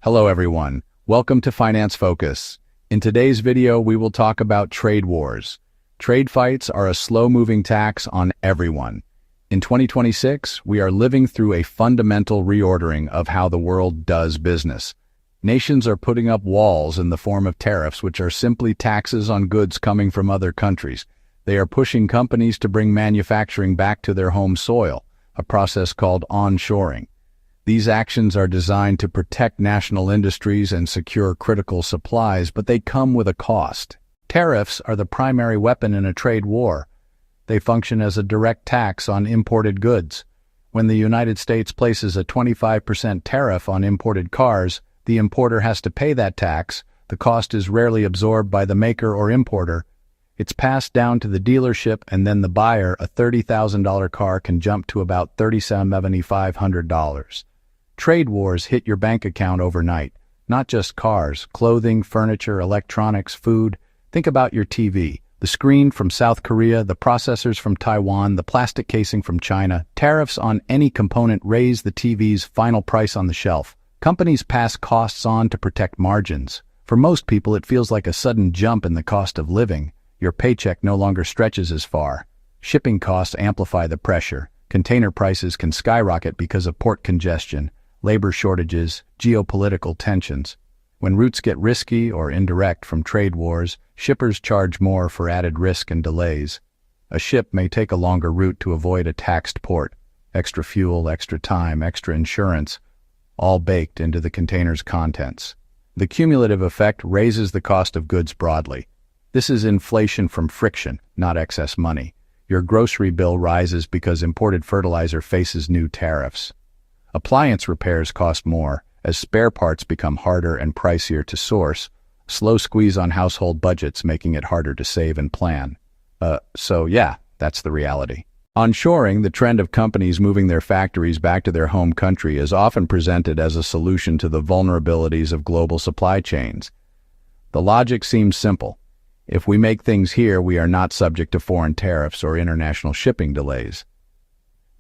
Hello everyone, welcome to Finance Focus. In today's video, we will talk about trade wars. Trade fights are a slow-moving tax on everyone. In 2026, we are living through a fundamental reordering of how the world does business. Nations are putting up walls in the form of tariffs, which are simply taxes on goods coming from other countries. They are pushing companies to bring manufacturing back to their home soil, a process called onshoring. These actions are designed to protect national industries and secure critical supplies, but they come with a cost. Tariffs are the primary weapon in a trade war. They function as a direct tax on imported goods. When the United States places a 25% tariff on imported cars, the importer has to pay that tax. The cost is rarely absorbed by the maker or importer. It's passed down to the dealership, and then the buyer, a $30,000 car, can jump to about $3,750. Trade wars hit your bank account overnight. Not just cars, clothing, furniture, electronics, food. Think about your TV. The screen from South Korea, the processors from Taiwan, the plastic casing from China. Tariffs on any component raise the TV's final price on the shelf. Companies pass costs on to protect margins. For most people, it feels like a sudden jump in the cost of living. Your paycheck no longer stretches as far. Shipping costs amplify the pressure. Container prices can skyrocket because of port congestion, labor shortages, geopolitical tensions. When routes get risky or indirect from trade wars, shippers charge more for added risk and delays. A ship may take a longer route to avoid a taxed port. Extra fuel, extra time, extra insurance, all baked into the container's contents. The cumulative effect raises the cost of goods broadly. This is inflation from friction, not excess money. Your grocery bill rises because imported fertilizer faces new tariffs. Appliance repairs cost more as spare parts become harder and pricier to source, slow squeeze on household budgets making it harder to save and plan. So yeah, that's the reality. Onshoring, the trend of companies moving their factories back to their home country, is often presented as a solution to the vulnerabilities of global supply chains. The logic seems simple. If we make things here, we are not subject to foreign tariffs or international shipping delays.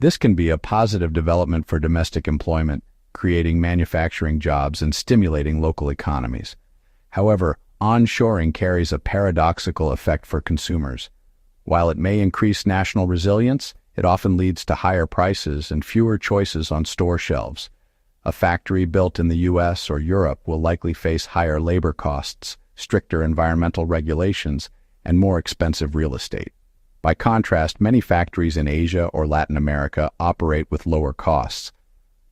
This can be a positive development for domestic employment, creating manufacturing jobs and stimulating local economies. However, onshoring carries a paradoxical effect for consumers. While it may increase national resilience, it often leads to higher prices and fewer choices on store shelves. A factory built in the US or Europe will likely face higher labor costs, stricter environmental regulations, and more expensive real estate. By contrast, many factories in Asia or Latin America operate with lower costs.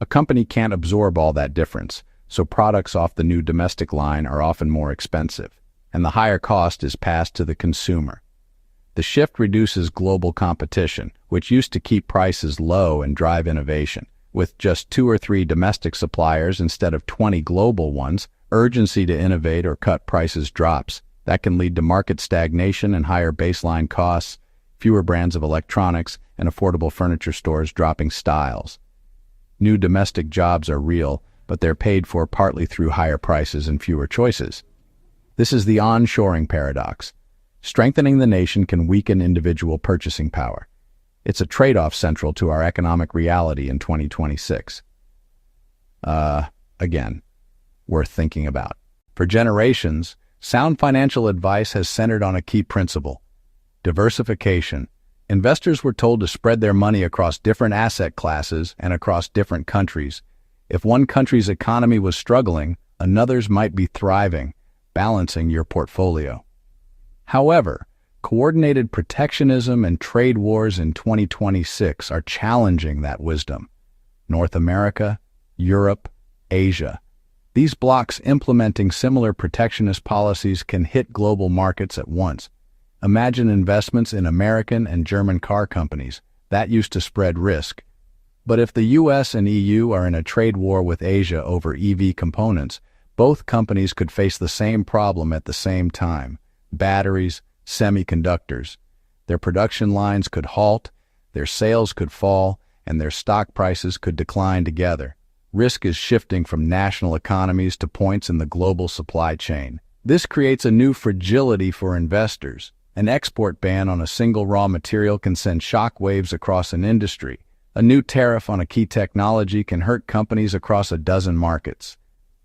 A company can't absorb all that difference, so products off the new domestic line are often more expensive, and the higher cost is passed to the consumer. The shift reduces global competition, which used to keep prices low and drive innovation. With just 2 or 3 domestic suppliers instead of 20 global ones, urgency to innovate or cut prices drops. That can lead to market stagnation and higher baseline costs, fewer brands of electronics, and affordable furniture stores dropping styles. New domestic jobs are real, but they're paid for partly through higher prices and fewer choices. This is the onshoring paradox. Strengthening the nation can weaken individual purchasing power. It's a trade-off central to our economic reality in 2026. Again, worth thinking about. For generations, sound financial advice has centered on a key principle: diversification. Investors were told to spread their money across different asset classes and across different countries. If one country's economy was struggling, another's might be thriving, balancing your portfolio. However, coordinated protectionism and trade wars in 2026 are challenging that wisdom. North America, Europe, Asia. These blocs implementing similar protectionist policies can hit global markets at once. Imagine investments in American and German car companies. That used to spread risk. But if the US and EU are in a trade war with Asia over EV components, both companies could face the same problem at the same time: batteries, semiconductors. Their production lines could halt, their sales could fall, and their stock prices could decline together. Risk is shifting from national economies to points in the global supply chain. This creates a new fragility for investors. An export ban on a single raw material can send shockwaves across an industry. A new tariff on a key technology can hurt companies across a dozen markets.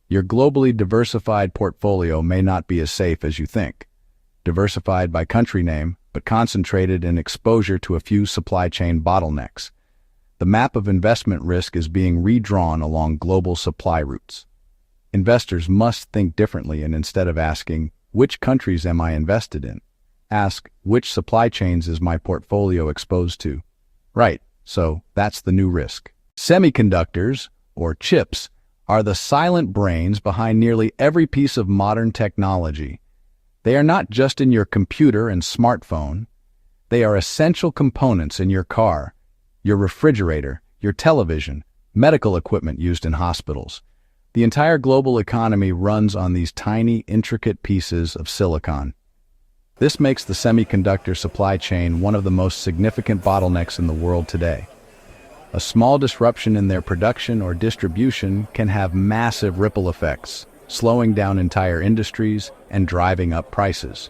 Your globally diversified portfolio may not be as safe as you think. Diversified by country name, but concentrated in exposure to a few supply chain bottlenecks. The map of investment risk is being redrawn along global supply routes. Investors must think differently, and instead of asking, which countries am I invested in? Ask, which supply chains is my portfolio exposed to? Right, so that's the new risk. Semiconductors, or chips, are the silent brains behind nearly every piece of modern technology. They are not just in your computer and smartphone. They are essential components in your car, your refrigerator, your television, medical equipment used in hospitals. The entire global economy runs on these tiny, intricate pieces of silicon. This makes the semiconductor supply chain one of the most significant bottlenecks in the world today. A small disruption in their production or distribution can have massive ripple effects, slowing down entire industries and driving up prices.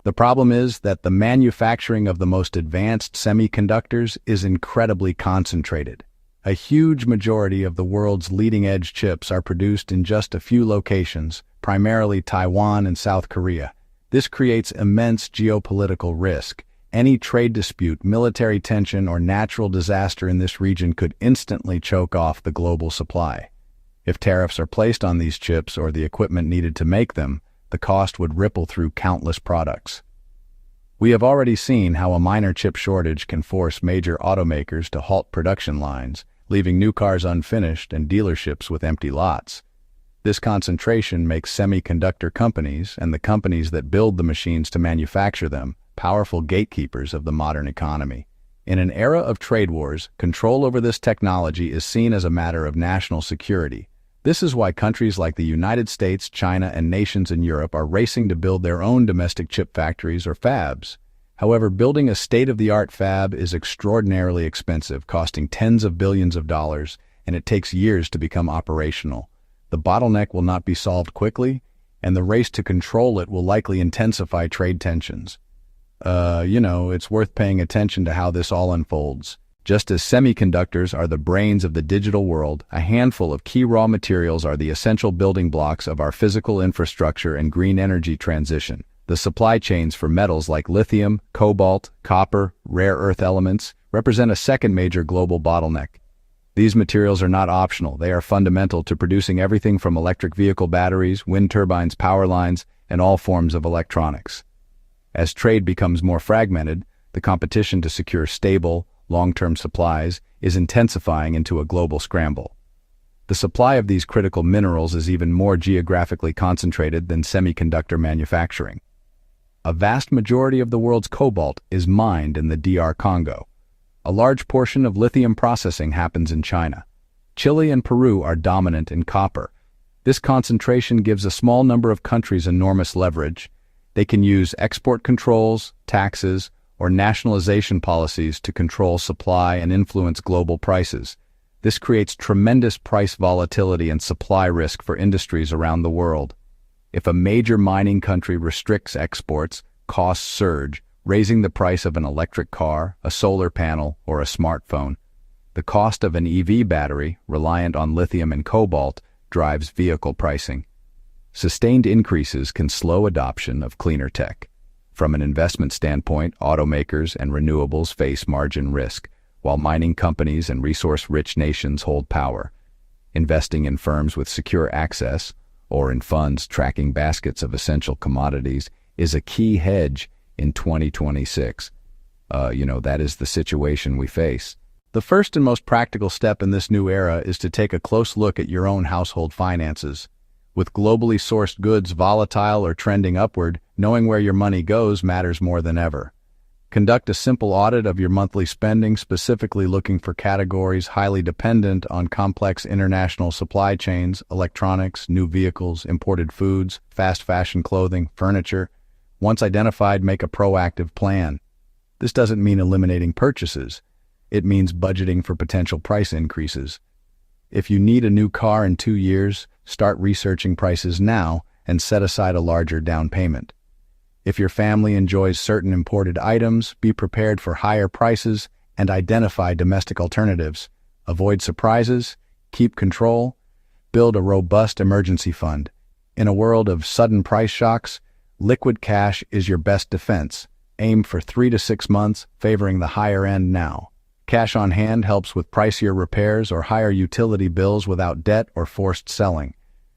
The problem is that the manufacturing of the most advanced semiconductors is incredibly concentrated. A huge majority of the world's leading-edge chips are produced in just a few locations, primarily Taiwan and South Korea. This creates immense geopolitical risk. Any trade dispute, military tension, or natural disaster in this region could instantly choke off the global supply. If tariffs are placed on these chips or the equipment needed to make them, the cost would ripple through countless products. We have already seen how a minor chip shortage can force major automakers to halt production lines, leaving new cars unfinished and dealerships with empty lots. This concentration makes semiconductor companies, and the companies that build the machines to manufacture them, powerful gatekeepers of the modern economy. In an era of trade wars, control over this technology is seen as a matter of national security. This is why countries like the United States, China, and nations in Europe are racing to build their own domestic chip factories or fabs. However, building a state-of-the-art fab is extraordinarily expensive, costing tens of billions of dollars, and it takes years to become operational. The bottleneck will not be solved quickly, and the race to control it will likely intensify trade tensions. It's worth paying attention to how this all unfolds. Just as semiconductors are the brains of the digital world, a handful of key raw materials are the essential building blocks of our physical infrastructure and green energy transition. The supply chains for metals like lithium, cobalt, copper, rare earth elements represent a second major global bottleneck. These materials are not optional. They are fundamental to producing everything from electric vehicle batteries, wind turbines, power lines, and all forms of electronics. As trade becomes more fragmented, the competition to secure stable, long-term supplies is intensifying into a global scramble. The supply of these critical minerals is even more geographically concentrated than semiconductor manufacturing. A vast majority of the world's cobalt is mined in the DR Congo. A large portion of lithium processing happens in China. Chile and Peru are dominant in copper. This concentration gives a small number of countries enormous leverage. They can use export controls, taxes, or nationalization policies to control supply and influence global prices. This creates tremendous price volatility and supply risk for industries around the world. If a major mining country restricts exports, costs surge, raising the price of an electric car, a solar panel, or a smartphone. The cost of an EV battery, reliant on lithium and cobalt, drives vehicle pricing. Sustained increases can slow adoption of cleaner tech. From an investment standpoint, automakers and renewables face margin risk, while mining companies and resource-rich nations hold power. Investing in firms with secure access, or in funds tracking baskets of essential commodities, is a key hedge in 2026. That is the situation we face. The first and most practical step in this new era is to take a close look at your own household finances. With globally sourced goods volatile or trending upward, knowing where your money goes matters more than ever. Conduct a simple audit of your monthly spending, specifically looking for categories highly dependent on complex international supply chains, electronics, new vehicles, imported foods, fast fashion clothing, furniture. Once identified, make a proactive plan. This doesn't mean eliminating purchases. It means budgeting for potential price increases. If you need a new car in 2 years, start researching prices now and set aside a larger down payment. If your family enjoys certain imported items, be prepared for higher prices and identify domestic alternatives. Avoid surprises, keep control, Build a robust emergency fund. In a world of sudden price shocks, liquid cash is your best defense. Aim for 3 to 6 months, favoring the higher end now. Cash on hand helps with pricier repairs or higher utility bills without debt or forced selling.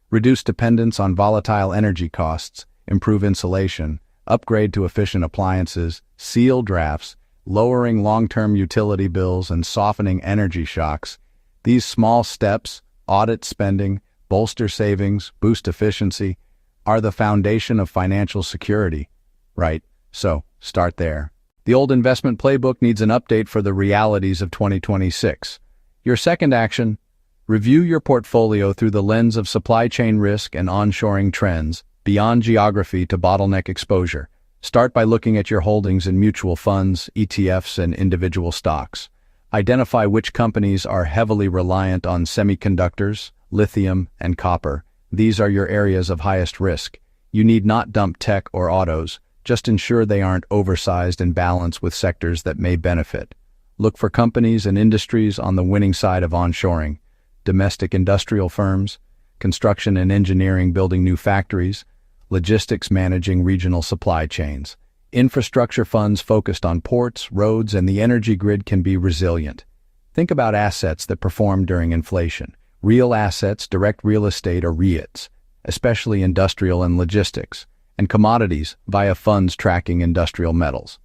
Reduce dependence on volatile energy costs, improve insulation, upgrade to efficient appliances, seal drafts, lowering long-term utility bills and softening energy shocks. These small steps, audit spending, bolster savings, boost efficiency, are the foundation of financial security. Right, so start there. The old investment playbook needs an update for the realities of 2026. Your second action: review your portfolio through the lens of supply chain risk and onshoring trends, beyond geography to bottleneck exposure. Start by looking at your holdings in mutual funds, ETFs, and individual stocks. Identify which companies are heavily reliant on semiconductors, lithium, and copper. These are your areas of highest risk. You need not dump tech or autos. Just ensure they aren't oversized and balanced with sectors that may benefit. Look for companies and industries on the winning side of onshoring: domestic industrial firms, construction and engineering building new factories, logistics managing regional supply chains. Infrastructure funds focused on ports, roads, and the energy grid can be resilient. Think about assets that perform during inflation. Real assets, direct real estate or REITs, especially industrial and logistics, and commodities via funds tracking industrial metals.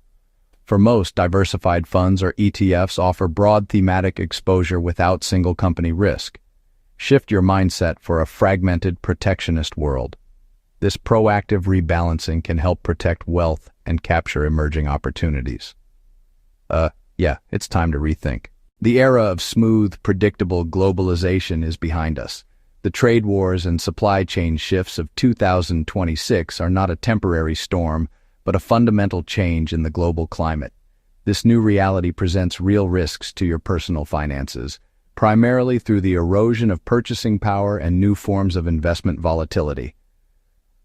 For most, diversified funds or ETFs offer broad thematic exposure without single company risk. Shift your mindset for a fragmented, protectionist world. This proactive rebalancing can help protect wealth and capture emerging opportunities. It's time to rethink. The era of smooth, predictable globalization is behind us. The trade wars and supply chain shifts of 2026 are not a temporary storm, but a fundamental change in the global climate. This new reality presents real risks to your personal finances, primarily through the erosion of purchasing power and new forms of investment volatility.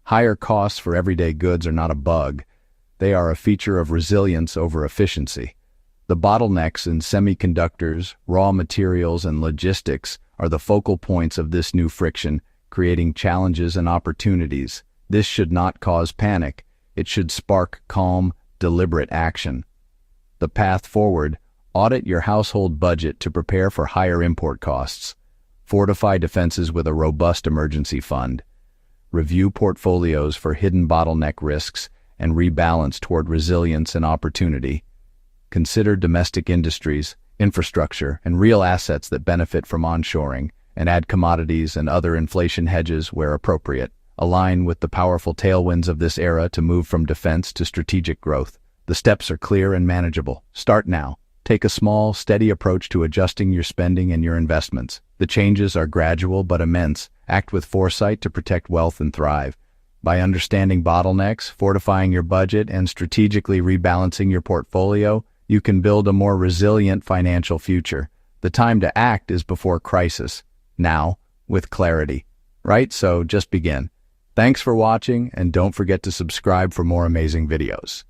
Higher costs for everyday goods are not a bug. They are a feature of resilience over efficiency. The bottlenecks in semiconductors, raw materials, and logistics are the focal points of this new friction, creating challenges and opportunities. This should not cause panic. It should spark calm, deliberate action. The path forward: audit your household budget to prepare for higher import costs. Fortify defenses with a robust emergency fund. Review portfolios for hidden bottleneck risks and rebalance toward resilience and opportunity. Consider domestic industries, infrastructure, and real assets that benefit from onshoring, and add commodities and other inflation hedges where appropriate. Align with the powerful tailwinds of this era to move from defense to strategic growth. The steps are clear and manageable. Start now. Take a small, steady approach to adjusting your spending and your investments. The changes are gradual but immense. Act with foresight to protect wealth and thrive. By understanding bottlenecks, fortifying your budget, and strategically rebalancing your portfolio, you can build a more resilient financial future. The time to act is before crisis. Now, with clarity. Right? So just begin. Thanks for watching, and don't forget to subscribe for more amazing videos.